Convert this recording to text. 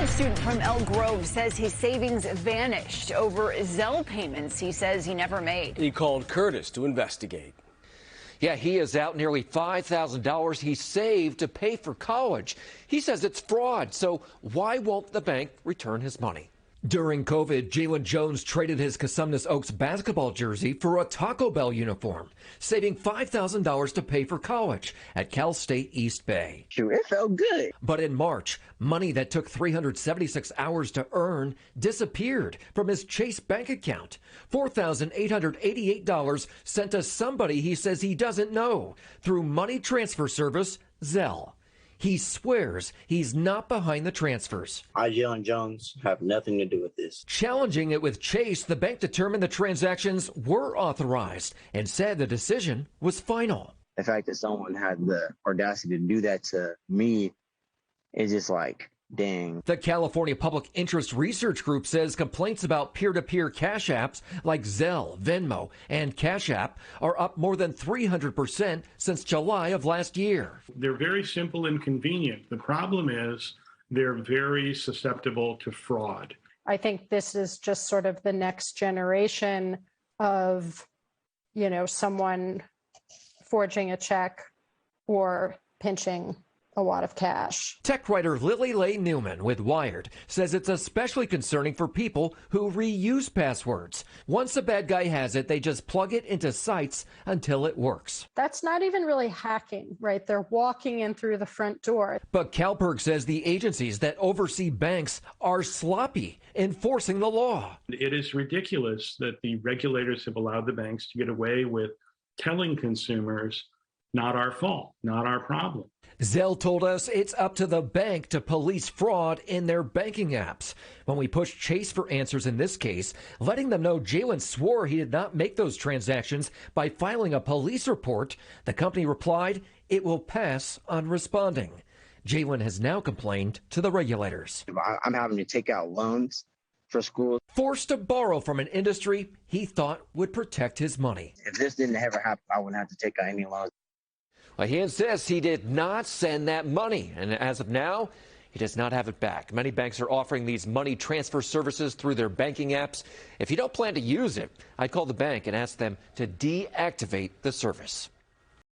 college student from Elk Grove says his savings vanished over Zelle payments he says he never made. He called Kurtis to investigate. Yeah, he is out nearly $5,000 he saved to pay for college. He says it's fraud, so why won't the bank return his money? During COVID, Jalen Jones traded his Cosumnes Oaks basketball jersey for a Taco Bell uniform, saving $5,000 to pay for college at Cal State East Bay. It felt good. But in March, money that took 376 hours to earn disappeared from his Chase bank account. $4,888 sent to somebody he says he doesn't know through money transfer service Zelle. He swears he's not behind the transfers. I, Jalen Jones, have nothing to do with this. Challenging it with Chase, the bank determined the transactions were authorized and said the decision was final. The fact that someone had the audacity to do that to me is just like, dang. The California Public Interest Research Group says complaints about peer-to-peer cash apps like Zelle, Venmo, and Cash App are up more than 300% since July of last year. They're very simple and convenient. The problem is they're very susceptible to fraud. I think this is just sort of the next generation of, someone forging a check or pinching a lot of cash. Tech writer Lily Lay Newman with Wired says it's especially concerning for people who reuse passwords. Once a bad guy has it, they just plug it into sites until it works. That's not even really hacking, right? They're walking in through the front door. But Kalberg says the agencies that oversee banks are sloppy enforcing the law. It is ridiculous that the regulators have allowed the banks to get away with telling consumers, not our fault, not our problem. Zelle told us it's up to the bank to police fraud in their banking apps. When we pushed Chase for answers in this case, letting them know Jalen swore he did not make those transactions by filing a police report, the company replied it will pass on responding. Jalen has now complained to the regulators. I'm having to take out loans for school. Forced to borrow from an industry he thought would protect his money. If this didn't ever happen, I wouldn't have to take out any loans. Well, he insists he did not send that money, and as of now, he does not have it back. Many banks are offering these money transfer services through their banking apps. If you don't plan to use it, I'd call the bank and ask them to deactivate the service.